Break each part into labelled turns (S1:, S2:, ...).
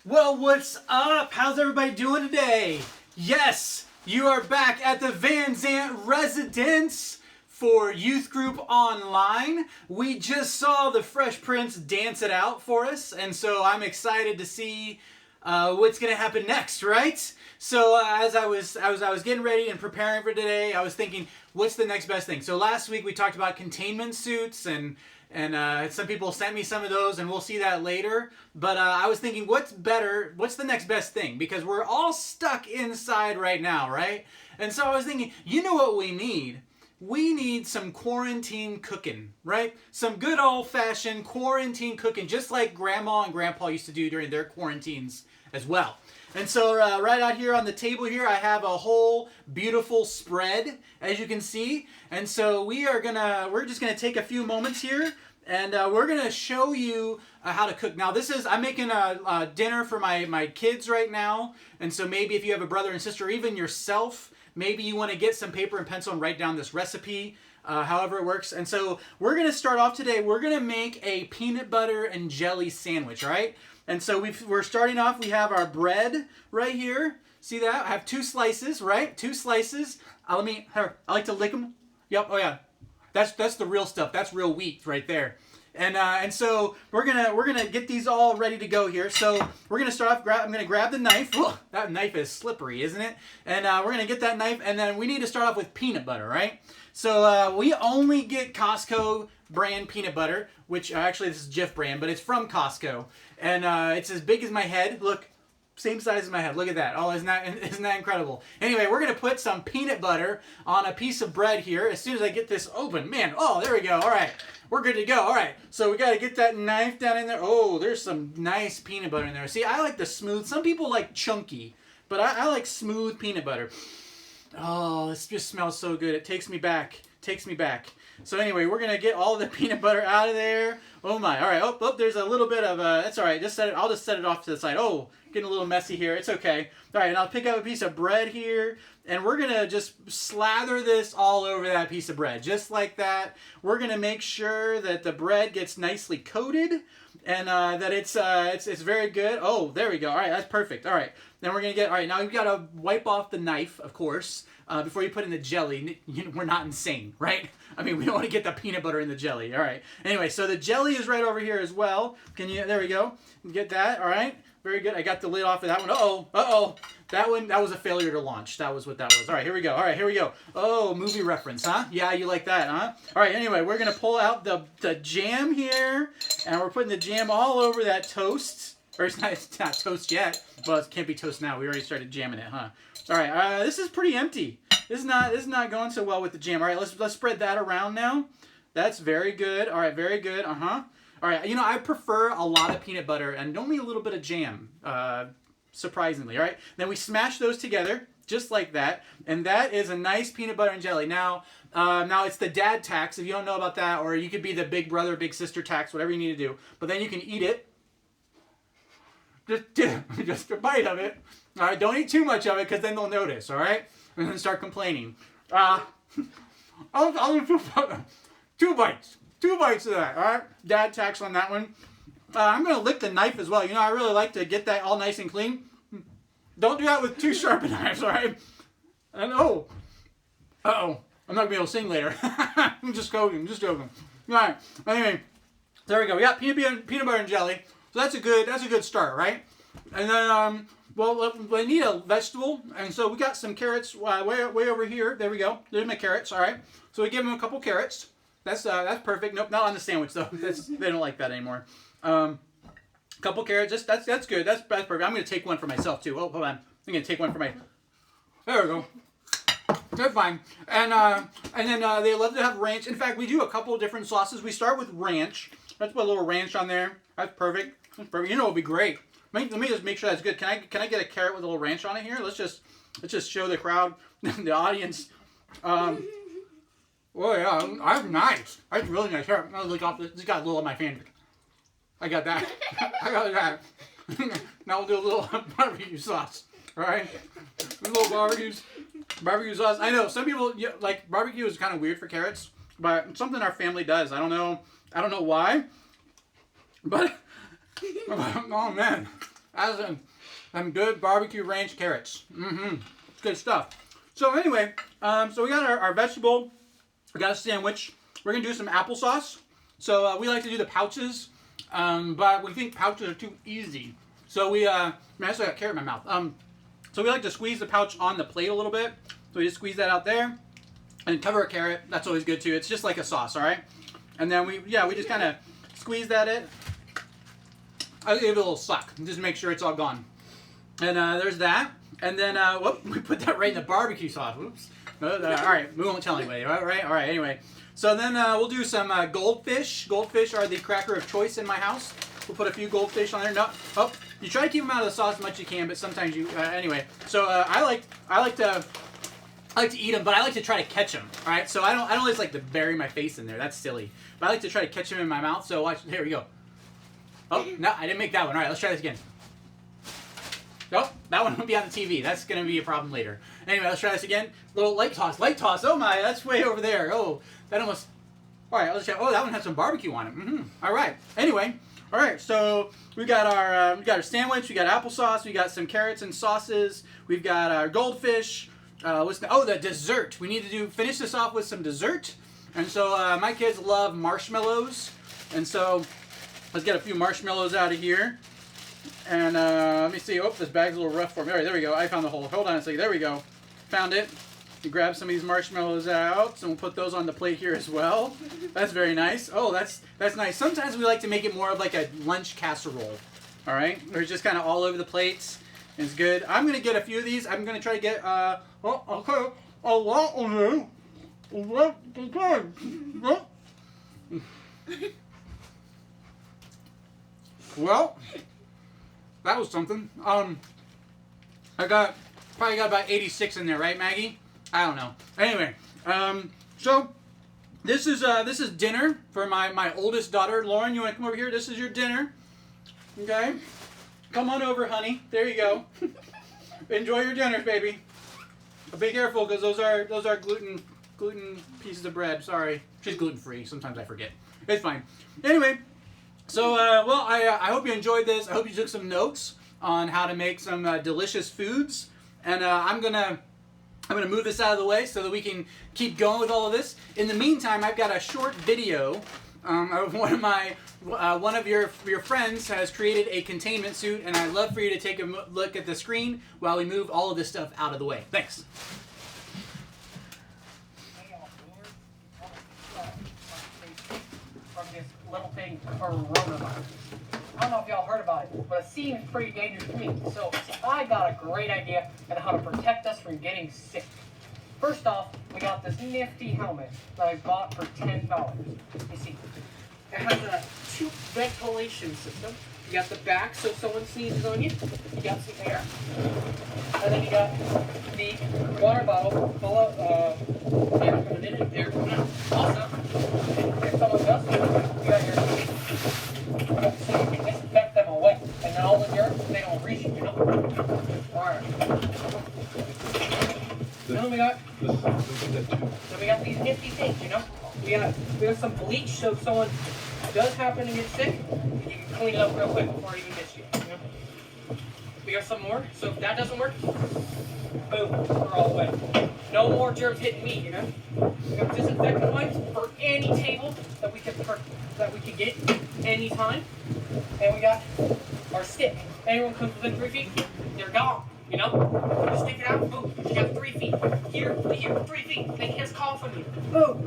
S1: Well, what's up? How's everybody doing today? Yes, you are back at the Van Zant residence for Youth Group Online. We just saw the Fresh Prince dance it out for us, and so I'm excited to see what's going to happen next, right? So as I was getting ready and preparing for today, I was thinking, what's the next best thing? So last week we talked about containment suits and some people sent me some of those, and we'll see that later. But I was thinking, what's better? What's the next best thing? Because we're all stuck inside right now, right? And so I was thinking, you know what we need? We need some quarantine cooking, right? Some good old-fashioned quarantine cooking, just like Grandma and Grandpa used to do during their quarantines as well. And so right out here on the table here, I have a whole beautiful spread, as you can see. And so we're just gonna take a few moments here, and we're gonna show you how to cook. Now I'm making a dinner for my kids right now. And so maybe if you have a brother and sister, or even yourself, maybe you wanna get some paper and pencil and write down this recipe. However it works. And so we're going to start off today. We're going to make a peanut butter and jelly sandwich, all right? And so we're starting off. We have our bread right here. See that? I have 2 slices, right? 2 slices. I like to lick them. Yep. Oh yeah. That's the real stuff. That's real wheat right there. And so we're gonna get these all ready to go here. So we're gonna start off. I'm gonna grab the knife. Whoa, that knife is slippery, isn't it? And we're gonna get that knife, and then we need to start off with peanut butter, right? So we only get Costco brand peanut butter, which actually this is Jif brand, but it's from Costco, and it's as big as my head. Look. Same size as my head. Look at that. Oh, isn't that incredible? Anyway, we're going to put some peanut butter on a piece of bread here as soon as I get this open. Man, oh, there we go. All right. We're good to go. All right. So we got to get that knife down in there. Oh, there's some nice peanut butter in there. See, I like the smooth. Some people like chunky, but I like smooth peanut butter. Oh, this just smells so good. It takes me back. So anyway, we're going to get all the peanut butter out of there. Oh my. All right. Oh, there's a little bit of that's all right. I'll just set it off to the side. Oh, getting a little messy here. It's okay. All right, and I'll pick up a piece of bread here, and we're going to just slather this all over that piece of bread, just like that. We're going to make sure that the bread gets nicely coated, and that it's very good. Oh, there we go. All right, that's perfect. All right, then we're going to all right, now you've got to wipe off the knife, of course, before you put in the jelly. We're not insane, right? I mean, we don't want to get the peanut butter in the jelly. All right. Anyway, so the jelly is right over here as well. There we go. Get that. All right. Very good. I got the lid off of that one. Uh-oh. That was a failure to launch. That was what that was. All right, here we go. All right, here we go. Oh, movie reference, huh? Yeah, you like that, huh? All right, anyway, we're going to pull out the jam here, and we're putting the jam all over that toast. Or it's not toast yet. Well, it can't be toast now. We already started jamming it, huh? All right, this is pretty empty. This is not going so well with the jam. All right, let's spread that around now. That's very good. All right, very good. Uh-huh. All right, I prefer a lot of peanut butter and only a little bit of jam, surprisingly, all right? Then we smash those together, just like that, and that is a nice peanut butter and jelly. Now it's the dad tax, if you don't know about that, or you could be the big brother, big sister tax, whatever you need to do, but then you can eat it. Just a bite of it. All right, don't eat too much of it, because then they'll notice, all right? And then start complaining. I'll do 2 bites. 2 bites of that, all right? Dad tax on that one. I'm going to lick the knife as well. I really like to get that all nice and clean. Don't do that with 2 sharp knives, all right? And uh-oh. I'm not going to be able to sing later. I'm just joking. All right. Anyway, there we go. We got peanut butter and jelly. So that's a good start, right? And then, we need a vegetable. And so we got some carrots way over here. There we go. There's my carrots, all right? So we give them a couple carrots. That's perfect. Nope, not on the sandwich though. They don't like that anymore. Couple carrots. That's good. That's perfect. I'm gonna take one for myself too. Oh, hold on. I'm gonna take one for my. There we go. They're fine. And then they love to have ranch. In fact, we do a couple of different sauces. We start with ranch. Let's put a little ranch on there. That's perfect. It'll be great. Let me just make sure that's good. Can I get a carrot with a little ranch on it here? Let's just show the crowd, the audience. Oh yeah, that's nice. That's really nice. Here, I'll look off. Just got a little on my finger. I got that. Now we'll do a little barbecue sauce. All right, a little barbecue sauce. I know some people like barbecue is kind of weird for carrots, but it's something our family does. I don't know why, but oh man, As some good barbecue ranch carrots. It's good stuff. So anyway, so we got our vegetable. We got a sandwich. We're gonna do some applesauce. So we like to do the pouches, but we think pouches are too easy. So we, man, I still got a carrot in my mouth. So we like to squeeze the pouch on the plate a little bit. So we just squeeze that out there, and cover a carrot. That's always good too. It's just like a sauce, all right? And then we just kind of squeeze that in. I give it a little suck, just make sure it's all gone. And there's that. And then, whoop, we put that right in the barbecue sauce. Oops. All right, we won't tell anybody. All right. Anyway, so then we'll do some goldfish. Goldfish are the cracker of choice in my house. We'll put a few goldfish on there. No, oh, you try to keep them out of the sauce as much as you can, but sometimes you. Anyway, so I like to eat them, but I like to try to catch them. All right, so I don't always like to bury my face in there. That's silly. But I like to try to catch them in my mouth. So watch. Here we go. Oh no, I didn't make that one. All right, let's try this again. Nope, that one won't be on the TV. That's going to be a problem later. Anyway, let's try this again. Little light toss. Oh my, that's way over there. Oh, that almost... All right, let's try... Oh, that one has some barbecue on it. All right. Anyway, all right, so we got our sandwich. We got applesauce. We got some carrots and sauces. We've got our goldfish. The dessert. We need to finish this off with some dessert. And so my kids love marshmallows. And so let's get a few marshmallows out of here. And let me see. Oh, this bag's a little rough for me. All right, there we go. I found the hole. Hold on a second. There we go. Found it. You grab some of these marshmallows out, and we'll put those on the plate here as well. That's very nice. Oh, that's nice. Sometimes we like to make it more of like a lunch casserole. All right, where it's just kind of all over the plates. It's good. I'm gonna get a few of these. I'm gonna try to get a lot of them. Well. That was something. I probably got about 86 in there, right, Maggie? I don't know. Anyway, so this is dinner for my oldest daughter, Lauren. You want to come over here? This is your dinner. Okay, come on over, honey. There you go. Enjoy your dinner, baby. But be careful because those are gluten pieces of bread. Sorry, she's gluten free. Sometimes I forget. It's fine. Anyway. So, I hope you enjoyed this. I hope you took some notes on how to make some delicious foods. And I'm gonna move this out of the way so that we can keep going with all of this. In the meantime, I've got a short video of one of your friends has created a containment suit, and I'd love for you to take a look at the screen while we move all of this stuff out of the way. Thanks.
S2: Little thing coronavirus. I don't know if y'all heard about it, but it seems pretty dangerous to me. So I got a great idea on how to protect us from getting sick. First off, we got this nifty helmet that I bought for $10. You see, it has a tube ventilation system. You got the back so someone sneezes on you. You got some air. And then you got the water bottle full of air coming in and air coming out. Also, if someone does sneeze, you got your so you can disinfect them away. And then all the germs, they don't reach you, Alright. Then we got these nifty things, We got some bleach so if someone does happen to get sick, you can clean it up real quick before it even gets you. We got some more, so if that doesn't work, boom, we're all wet. No more germs hitting me, We got disinfectant wipes for any table that we can get anytime. And we got our stick. Anyone comes within 3 feet, they're gone. You stick it out, boom, you got 3 feet. Here, 3 feet, they can't cough on you. Boom.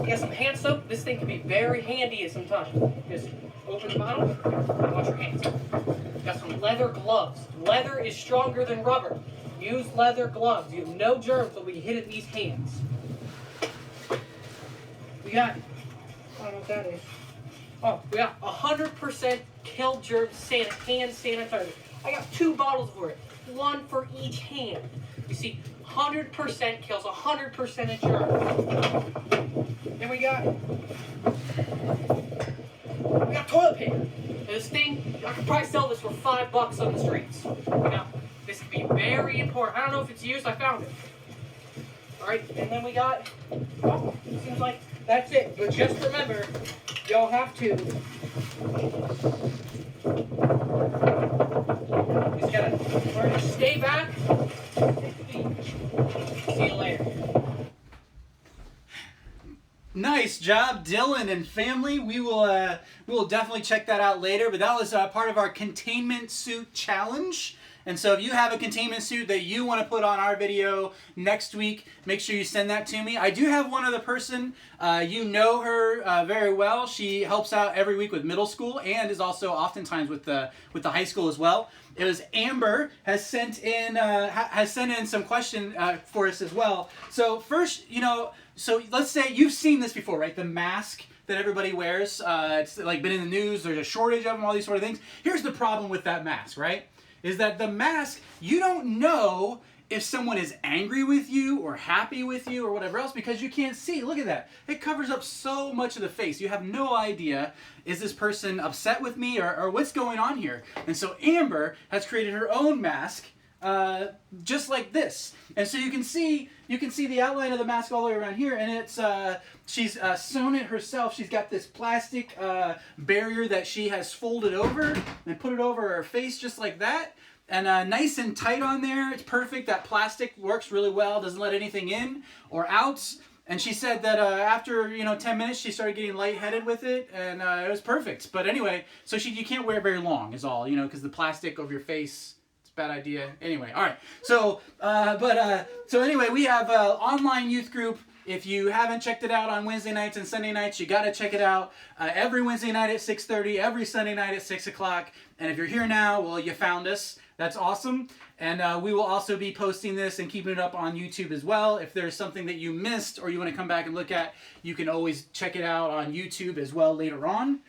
S2: You got some hand soap. This thing can be very handy at some time. Just open the bottle and wash your hands. You got some leather gloves. Leather is stronger than rubber. Use leather gloves. You have no germs that will be hitting these hands. We got, I don't know what that is. Oh, we got 100% kill germs hand sanitizer. I got 2 bottles for it. 1 for each hand. You see, 100% kills 100% of germs. Then we got toilet paper. And this thing, I could probably sell this for $5 on the streets. This could be very important. I don't know if it's used. I found it. All right, and then we got. Oh, seems like that's it. But just remember, y'all have to.
S1: about Dylan and family, we will definitely check that out later. But that was part of our containment suit challenge. And so if you have a containment suit that you want to put on our video next week, make sure you send that to me. I do have one other person. You know her very well. She helps out every week with middle school and is also oftentimes with the high school as well. It was Amber has sent in some question for us as well. So first, so let's say you've seen this before, right? The mask that everybody wears. It's like been in the news. There's a shortage of them, all these sort of things. Here's the problem with that mask, right? Is that the mask, you don't know if someone is angry with you or happy with you or whatever else because you can't see. Look at that. It covers up so much of the face. You have no idea, is this person upset with me or what's going on here? And so Amber has created her own mask just like this. And so you can see the outline of the mask all the way around here, and it's she's sewn it herself. She's got this plastic barrier that she has folded over and put it over her face just like that. And nice and tight on there. It's perfect. That plastic works really well. Doesn't let anything in or out. And she said that after 10 minutes, she started getting lightheaded with it, and it was perfect. But anyway, so you can't wear it very long, is all, because the plastic over your face. Bad idea. Anyway, all right. So, so anyway, we have an online youth group. If you haven't checked it out on Wednesday nights and Sunday nights, you got to check it out. Every Wednesday night at 6:30, every Sunday night at 6 o'clock. And if you're here now, well, you found us. That's awesome. And we will also be posting this and keeping it up on YouTube as well. If there's something that you missed or you want to come back and look at, you can always check it out on YouTube as well later on.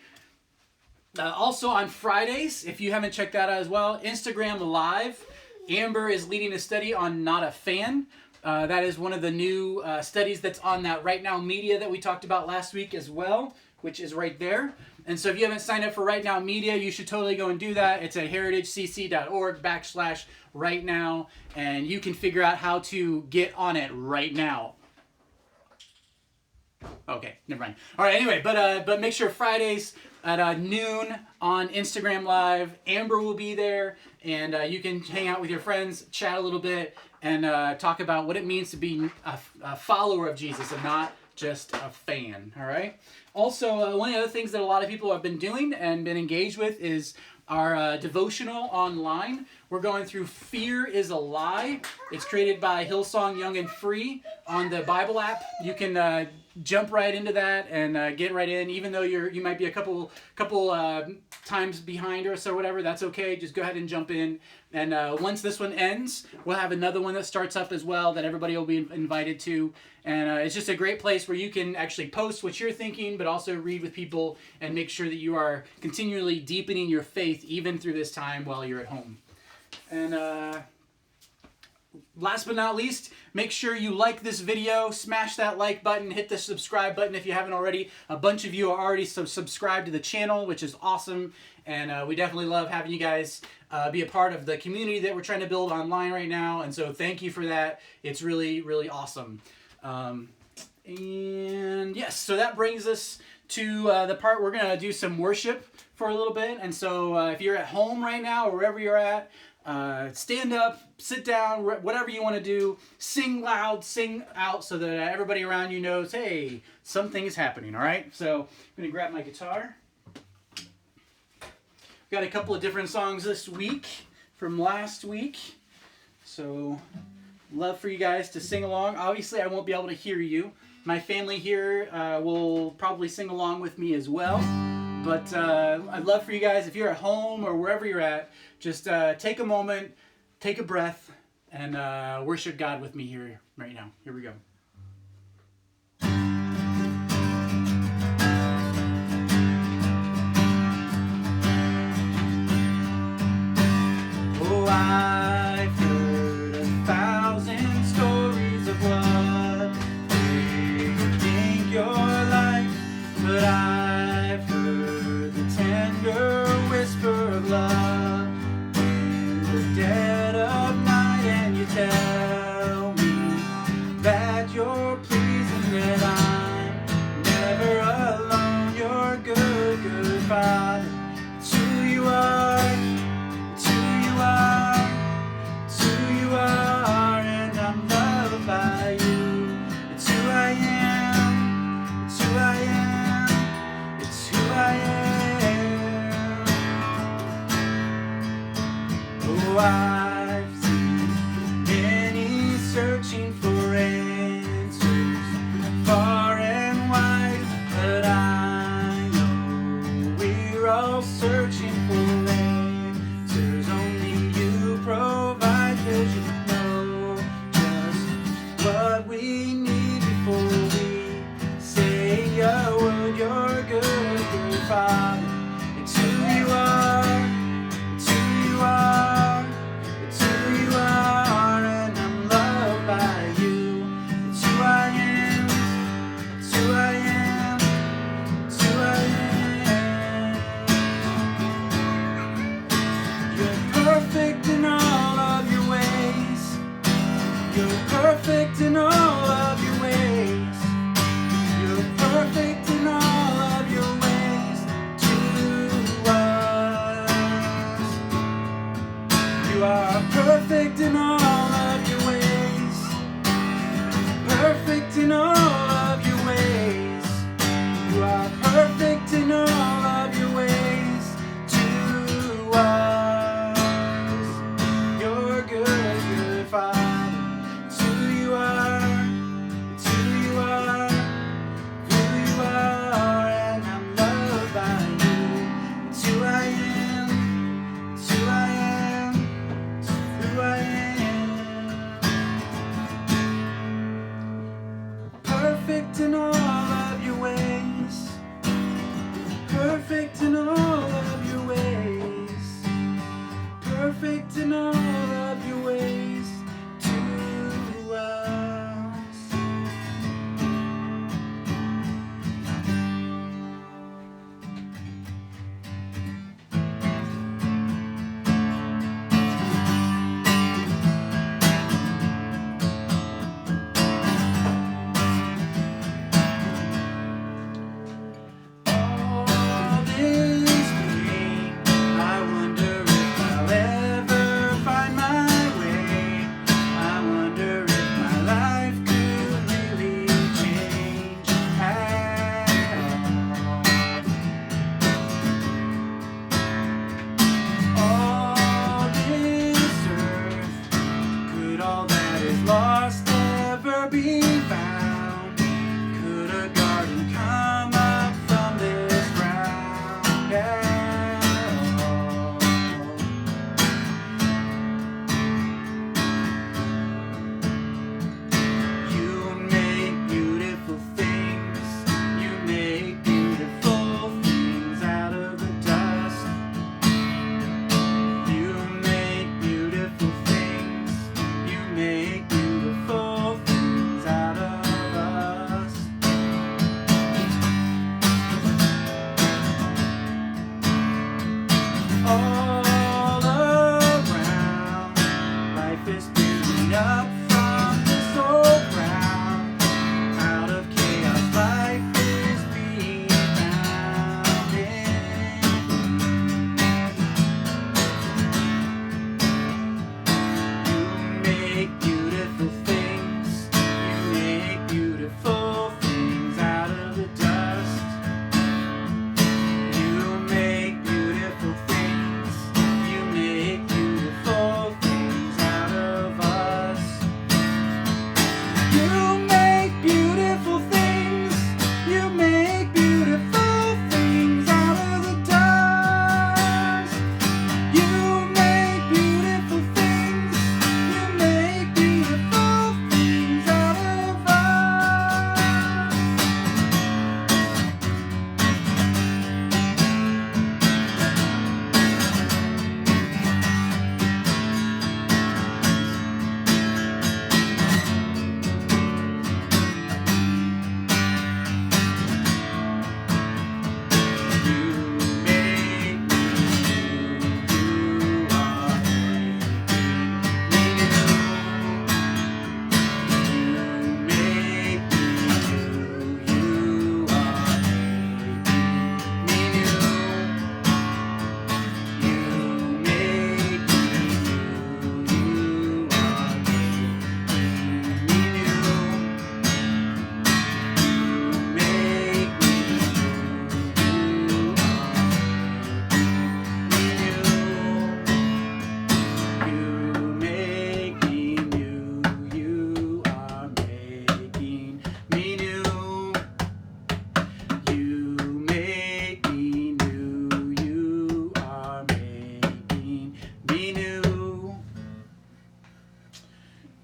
S1: Also on Fridays, if you haven't checked that out as well, Instagram Live. Amber is leading a study on Not a Fan. That is one of the new studies that's on that Right Now Media that we talked about last week as well, which is right there. And so if you haven't signed up for Right Now Media, you should totally go and do that. It's at heritagecc.org/right now, and you can figure out how to get on it right now. Okay, never mind. All right, anyway, but make sure Fridays at noon on Instagram Live, Amber will be there, and you can hang out with your friends, chat a little bit, and talk about what it means to be a follower of Jesus and not just a fan, all right? Also, one of the other things that a lot of people have been doing and been engaged with is our devotional online. We're going through Fear is a Lie. It's created by Hillsong Young and Free on the Bible app. You can jump right into that and get right in. Even though you might be a couple times behind us or whatever, that's okay. Just go ahead and jump in. And once this one ends, we'll have another one that starts up as well that everybody will be invited to. And it's just a great place where you can actually post what you're thinking, but also read with people and make sure that you are continually deepening your faith even through this time while you're at home. And last but not least, make sure you like this video, smash that like button, hit the subscribe button if you haven't already. A bunch of you are already subscribed to the channel, which is awesome. And we definitely love having you guys be a part of the community that we're trying to build online right now. And so thank you for that. It's really, really awesome. And yes, so that brings us to the part we're going to do some worship for a little bit. And so if you're at home right now or wherever you're at, stand up, sit down, whatever you want to do, sing loud, sing out so that everybody around you knows, hey, something is happening, all right? So I'm going to grab my guitar. We've got a couple of different songs this week from last week. So love for you guys to sing along. Obviously, I won't be able to hear you. My family here will probably sing along with me as well. But I'd love for you guys, if you're at home or wherever you're at, just take a moment, take a breath, and worship God with me here right now. Here we go. Oh, I've heard 1,000 stories of what they think you're like, but I've heard the tender whisper of love in the dead of night, and you tell me that you're pleased and that I'm never alone. You're good, good Father. It's who you are. It's who you are. It's who you are, and I'm loved by you. It's who I am. It's who I am. I've seen many searching for answers far and wide, but I know we're all searching for answers only you provide, 'cause you know just what we need before we say a word. You're good, good Father. It's who you are, it's who you are, it's who you are, and I'm loved by you. It's who I am, it's who I am, it's who I am. You're perfect in all of your ways. You're perfect in all of your ways. You're perfect in all of your ways to us. You are perfect in all of your ways. Perfect in all of your ways. You are perfect in all of your ways to us. You're good, good Father. It's who you are. It's who you are. Who you are, and I'm loved by you. It's who I am. It's who I am. It's who I am. Perfect in all of your ways. Perfect in all of your ways. Perfect in all of your ways to us. All this pain, I wonder if I'll ever find my way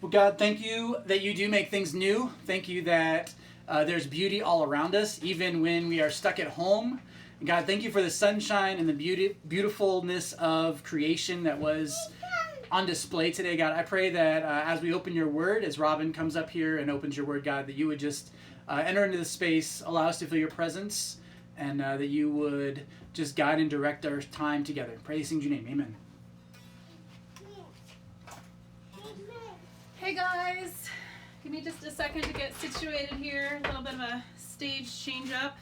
S1: Well, God, thank you that you do make things new. Thank you that there's beauty all around us, even when we are stuck at home. God, thank you for the sunshine and the beautifulness of creation that was on display today. God, I pray that as we open your word, as Robin comes up here and opens your word, God, that you would just enter into the space, allow us to feel your presence, and that you would just guide and direct our time together. Pray these things in your name. Amen.
S3: Hey guys, give me just a second to get situated here. A little bit of a stage change up,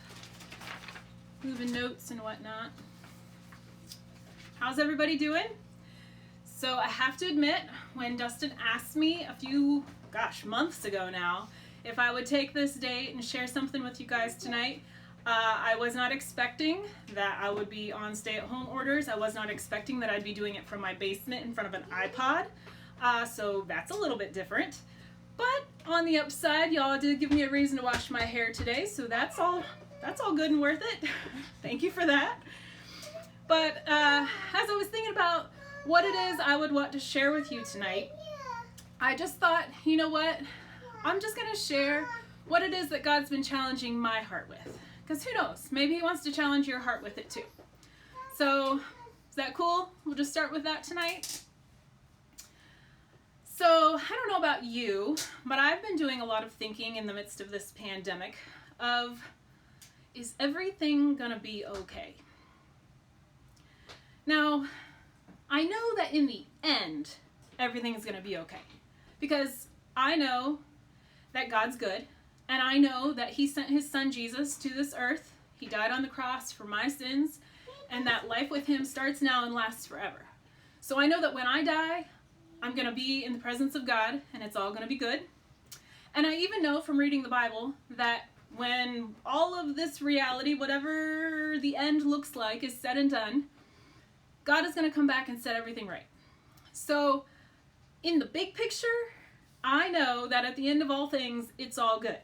S3: moving notes and whatnot. How's everybody doing? So I have to admit, when Dustin asked me a few, months ago now, if I would take this date and share something with you guys tonight, I was not expecting that I would be on stay-at-home orders. I was not expecting that I'd be doing it from my basement in front of an iPod. So that's a little bit different. But on the upside, y'all did give me a reason to wash my hair today, so that's all good and worth it. Thank you for that. But as I was thinking about what it is I would want to share with you tonight, I just thought, you know what? I'm just going to share what it is that God's been challenging my heart with. Because who knows? Maybe he wants to challenge your heart with it too. So, is that cool? We'll just start with that tonight. So, I don't know about you, but I've been doing a lot of thinking in the midst of this pandemic of, is everything gonna be okay? Now, I know that in the end, everything's gonna be okay. Because I know that God's good, and I know that he sent his son Jesus to this earth. He died on the cross for my sins, and that life with him starts now and lasts forever. So I know that when I die, I'm going to be in the presence of God, and it's all going to be good. And I even know from reading the Bible that when all of this reality, whatever the end looks like, is said and done, God is going to come back and set everything right. So in the big picture, I know that at the end of all things, it's all good.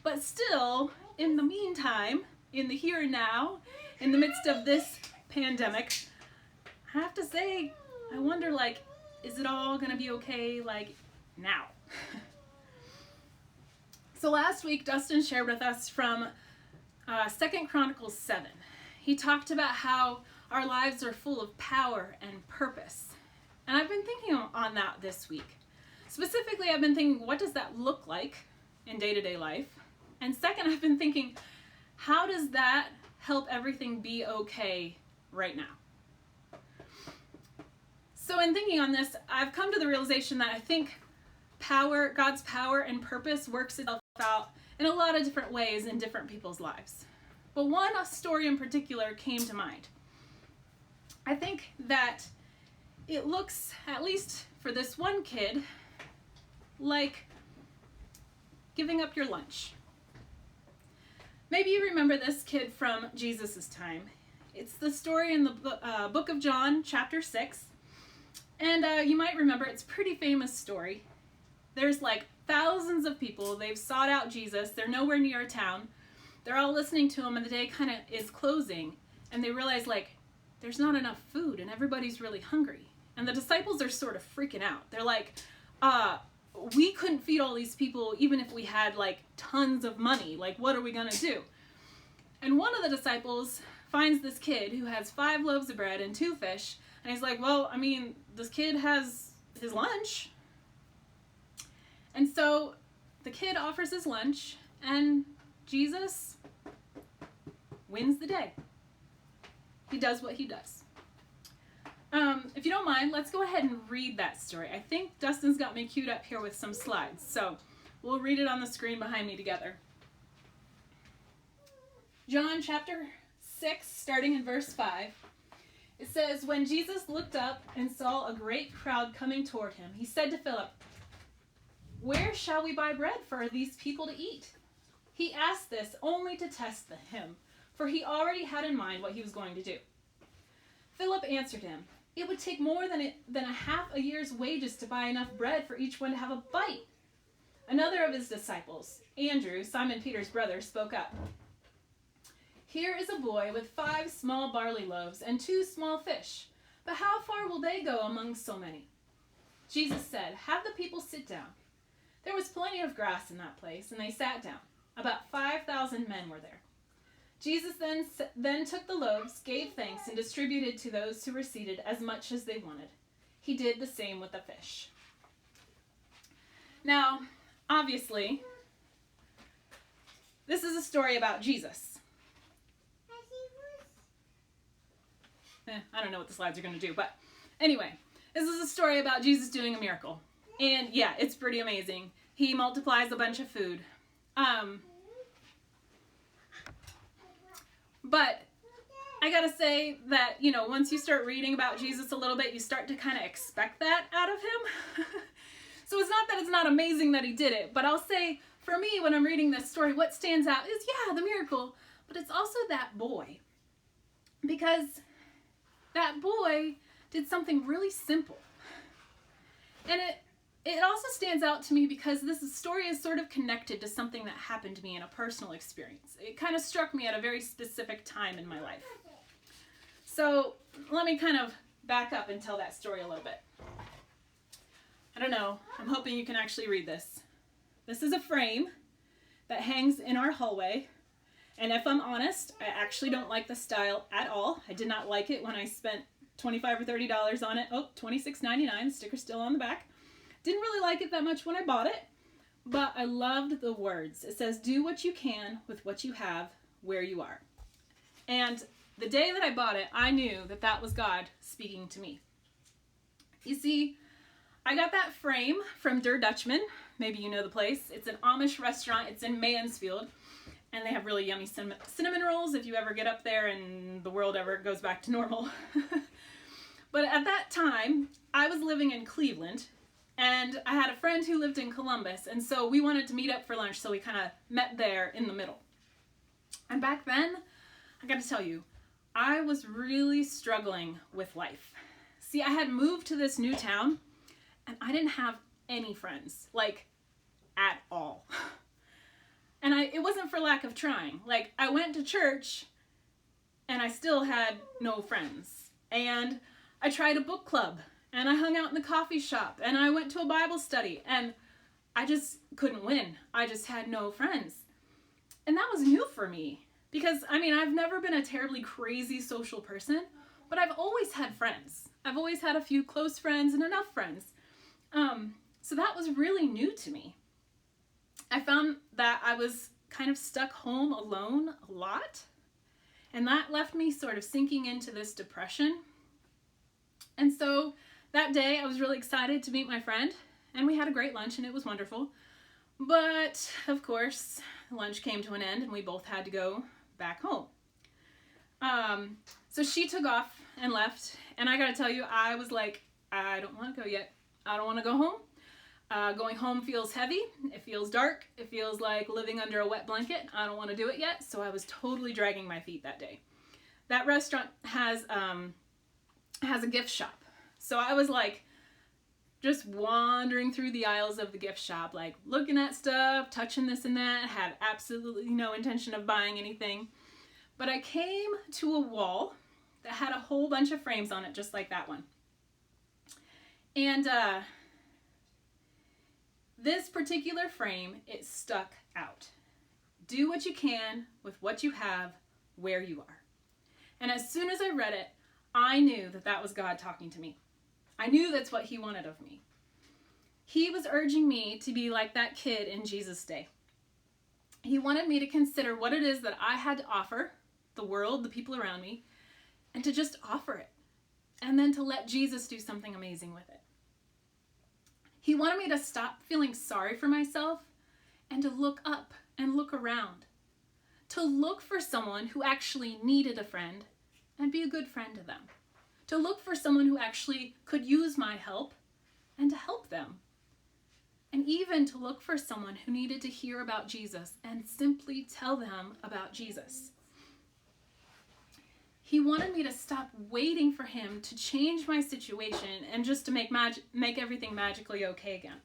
S3: But still, in the meantime, in the here and now, in the midst of this pandemic, I have to say, I wonder, is it all going to be okay, now? So last week, Dustin shared with us from 2 Chronicles 7. He talked about how our lives are full of power and purpose. And I've been thinking on that this week. Specifically, I've been thinking, what does that look like in day-to-day life? And second, I've been thinking, how does that help everything be okay right now? So in thinking on this, I've come to the realization that I think God's power and purpose works itself out in a lot of different ways in different people's lives. But one story in particular came to mind. I think that it looks, at least for this one kid, like giving up your lunch. Maybe you remember this kid from Jesus' time. It's the story in the book of John, chapter 6. And you might remember, it's a pretty famous story. There's thousands of people. They've sought out Jesus. They're nowhere near a town. They're all listening to him, and the day kind of is closing. And they realize, there's not enough food, and everybody's really hungry. And the disciples are sort of freaking out. They're like, we couldn't feed all these people even if we had tons of money. What are we gonna do? And one of the disciples finds this kid who has 5 loaves of bread and 2 fish, and he's like, well, this kid has his lunch. And so the kid offers his lunch, and Jesus wins the day. He does what he does. If you don't mind, let's go ahead and read that story. I think Dustin's got me queued up here with some slides, so we'll read it on the screen behind me together. John chapter 6, starting in verse 5. It says, when Jesus looked up and saw a great crowd coming toward him, he said to Philip, where shall we buy bread for these people to eat? He asked this only to test him, for he already had in mind what he was going to do. Philip answered him, it would take more than a half a year's wages to buy enough bread for each one to have a bite. Another of his disciples, Andrew, Simon Peter's brother, spoke up. Here is a boy with 5 small barley loaves and 2 small fish, but how far will they go among so many? Jesus said, "Have the people sit down." There was plenty of grass in that place, and they sat down. About 5,000 men were there. Jesus then took the loaves, gave thanks, and distributed to those who were seated as much as they wanted. He did the same with the fish. Now, obviously, this is a story about Jesus. I don't know what the slides are going to do, but anyway, this is a story about Jesus doing a miracle. And yeah, it's pretty amazing. He multiplies a bunch of food. But I gotta say that, once you start reading about Jesus a little bit, you start to kind of expect that out of him. So it's not that it's not amazing that he did it, but I'll say, for me, when I'm reading this story, what stands out is, yeah, the miracle, but it's also that boy. Because that boy did something really simple. And it also stands out to me because this story is sort of connected to something that happened to me in a personal experience. It kind of struck me at a very specific time in my life. So let me kind of back up and tell that story a little bit. I don't know. I'm hoping you can actually read this. This is a frame that hangs in our hallway. And if I'm honest, I actually don't like the style at all. I did not like it when I spent $25 or $30 on it. Oh, $26.99. The sticker's still on the back. Didn't really like it that much when I bought it, but I loved the words. It says, "Do what you can with what you have where you are." And the day that I bought it, I knew that that was God speaking to me. You see, I got that frame from Der Dutchman. Maybe you know the place. It's an Amish restaurant. It's in Mansfield. And they have really yummy cinnamon rolls if you ever get up there and the world ever goes back to normal. But at that time, I was living in Cleveland. And I had a friend who lived in Columbus, and so we wanted to meet up for lunch, so we kind of met there in the middle. And back then, I got to tell you, I was really struggling with life. See, I had moved to this new town, and I didn't have any friends, like, at all. And it wasn't for lack of trying. Like, I went to church, and I still had no friends. And I tried a book club. And I hung out in the coffee shop, and I went to a Bible study, and I just couldn't win. I just had no friends. And that was new for me, because, I've never been a terribly crazy social person, but I've always had friends. I've always had a few close friends and enough friends. So that was really new to me. I found that I was kind of stuck home alone a lot, and that left me sort of sinking into this depression. And so that day, I was really excited to meet my friend, and we had a great lunch, and it was wonderful. But, of course, lunch came to an end, and we both had to go back home. So she took off and left, and I gotta tell you, I was like, I don't want to go yet. I don't want to go home. Going home feels heavy. It feels dark. It feels like living under a wet blanket. I don't want to do it yet, so I was totally dragging my feet that day. That restaurant has a gift shop. So I was like just wandering through the aisles of the gift shop, like looking at stuff, touching this and that, had absolutely no intention of buying anything. But I came to a wall that had a whole bunch of frames on it, just like that one. And this particular frame, it stuck out. Do what you can with what you have where you are. And as soon as I read it, I knew that that was God talking to me. I knew that's what he wanted of me. He was urging me to be like that kid in Jesus' day. He wanted me to consider what it is that I had to offer the world, the people around me, and to just offer it. And then to let Jesus do something amazing with it. He wanted me to stop feeling sorry for myself and to look up and look around. To look for someone who actually needed a friend and be a good friend to them. To look for someone who actually could use my help and to help them. And even to look for someone who needed to hear about Jesus and simply tell them about Jesus. He wanted me to stop waiting for him to change my situation and just to make everything magically okay again.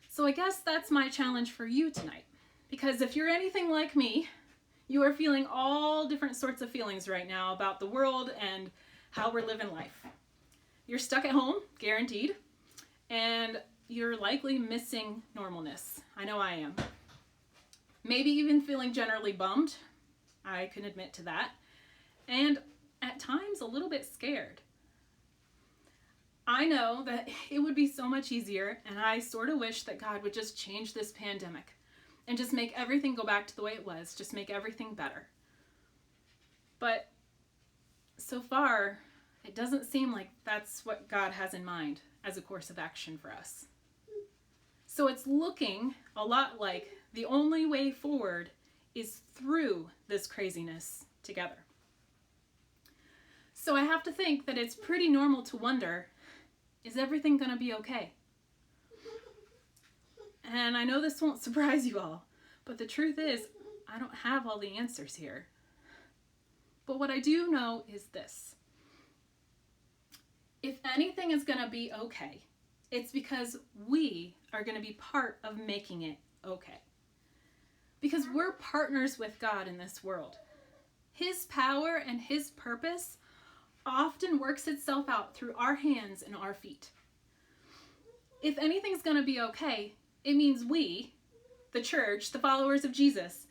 S3: So I guess that's my challenge for you tonight. Because if you're anything like me, you are feeling all different sorts of feelings right now about the world and how we're living life. You're stuck at home, guaranteed, and you're likely missing normalness. I know I am. Maybe even feeling generally bummed. I can admit to that. And at times a little bit scared. I know that it would be so much easier, and I sort of wish that God would just change this pandemic and just make everything go back to the way it was, just make everything better. But so far, it doesn't seem like that's what God has in mind as a course of action for us. So it's looking a lot like the only way forward is through this craziness together. So I have to think that it's pretty normal to wonder, is everything going to be okay? And I know this won't surprise you all, but the truth is, I don't have all the answers here. But what I do know is this. If anything is going to be okay, it's because we are going to be part of making it okay. Because we're partners with God in this world. His power and his purpose often works itself out through our hands and our feet. If anything's going to be okay, it means we, the church, the followers of Jesus,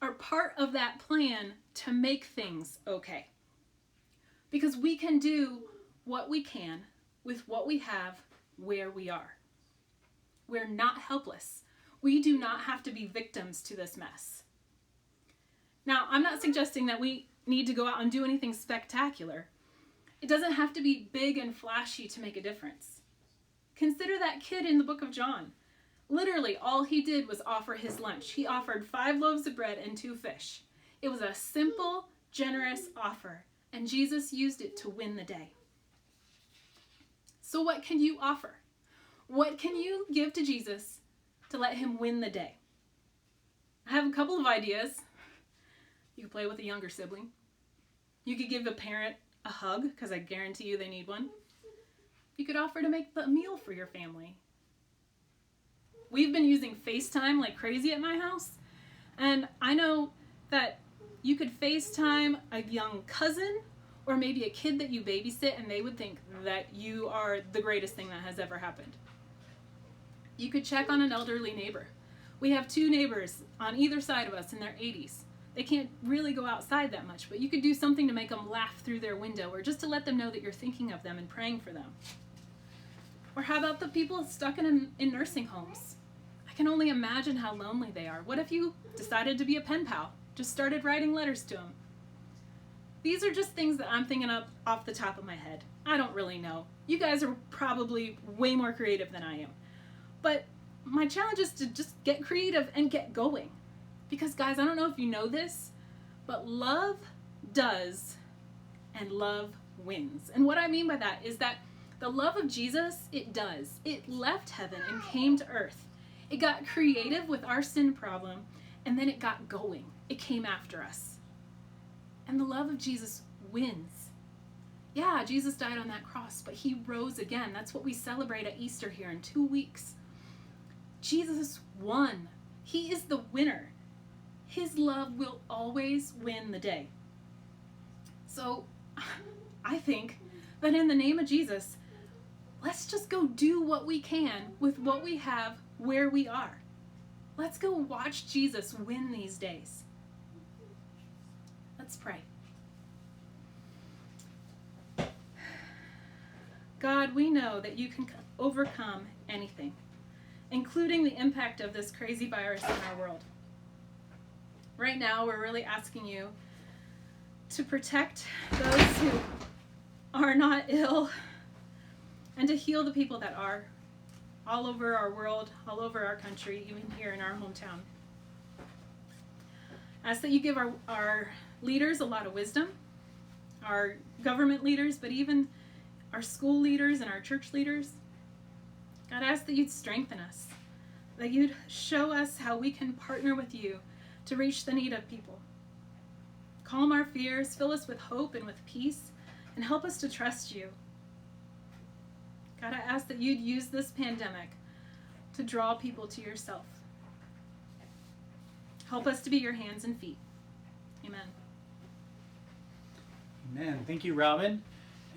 S3: are part of that plan to make things okay. Because we can do what we can with what we have where we are. We're not helpless. We do not have to be victims to this mess. Now, I'm not suggesting that we need to go out and do anything spectacular. It doesn't have to be big and flashy to make a difference. Consider that kid in the book of John. Literally, all he did was offer his lunch. He offered 5 loaves of bread and 2 fish. It was a simple, generous offer, and Jesus used it to win the day. So what can you offer? What can you give to Jesus to let him win the day? I have a couple of ideas. You could play with a younger sibling. You could give a parent a hug, because I guarantee you they need one. You could offer to make the meal for your family. We've been using FaceTime like crazy at my house, and I know that you could FaceTime a young cousin or maybe a kid that you babysit, and they would think that you are the greatest thing that has ever happened. You could check on an elderly neighbor. We have 2 neighbors on either side of us in their 80s. They can't really go outside that much, but you could do something to make them laugh through their window, or just to let them know that you're thinking of them and praying for them. Or how about the people stuck in nursing homes? I can only imagine how lonely they are. What if you decided to be a pen pal? Just started writing letters to them. These are just things that I'm thinking of off the top of my head. I don't really know. You guys are probably way more creative than I am. But my challenge is to just get creative and get going. Because guys, I don't know if you know this, but love does, and love wins. And what I mean by that is that the love of Jesus, it does. It left heaven and came to earth. It got creative with our sin problem, and then it got going. It came after us. And the love of Jesus wins. Yeah, Jesus died on that cross, but he rose again. That's what we celebrate at Easter here in 2 weeks. Jesus won. He is the winner. His love will always win the day. So I think that in the name of Jesus, let's just go do what we can with what we have where we are. Let's go watch Jesus win these days. Let's pray. God, we know that you can overcome anything, including the impact of this crazy virus in our world. Right now, we're really asking you to protect those who are not ill and to heal the people that are all over our world, all over our country, even here in our hometown. Ask that you give our leaders a lot of wisdom, our government leaders, but even our school leaders and our church leaders. God, I ask that you'd strengthen us, that you'd show us how we can partner with you to reach the need of people. Calm our fears, fill us with hope and with peace, and help us to trust you. God, I ask that you'd use this pandemic to draw people to yourself. Help us to be your hands and feet. Amen.
S1: Amen. Thank you, Robin.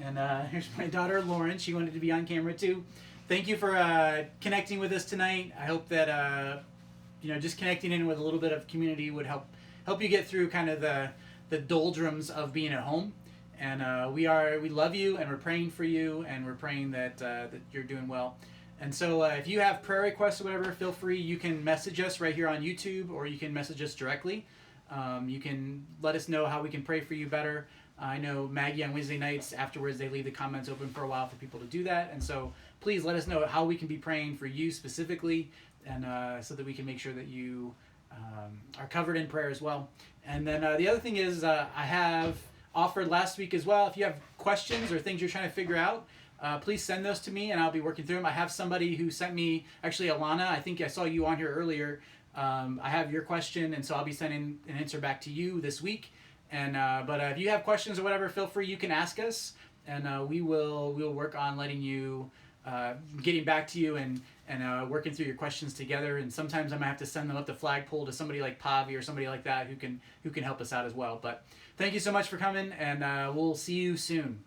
S1: And here's my daughter, Lauren. She wanted to be on camera too. Thank you for connecting with us tonight. I hope that just connecting in with a little bit of community would help you get through kind of the doldrums of being at home. And we love you, and we're praying for you, and we're praying that you're doing well. And so if you have prayer requests or whatever, feel free. You can message us right here on YouTube, or you can message us directly. You can let us know how we can pray for you better. I know Maggie on Wednesday nights afterwards, they leave the comments open for a while for people to do that. And so please let us know how we can be praying for you specifically, and so that we can make sure that you are covered in prayer as well. And then the other thing is I have offered last week as well. If you have questions or things you're trying to figure out, please send those to me and I'll be working through them. I have somebody who sent me, actually Alana, I think I saw you on here earlier. I have your question, and so I'll be sending an answer back to you this week. And but if you have questions or whatever, feel free. You can ask us, and we will work on letting you, getting back to you and working through your questions together. And sometimes I might have to send them up the flagpole to somebody like Pavi or somebody like that who can help us out as well. But thank you so much for coming, and we'll see you soon.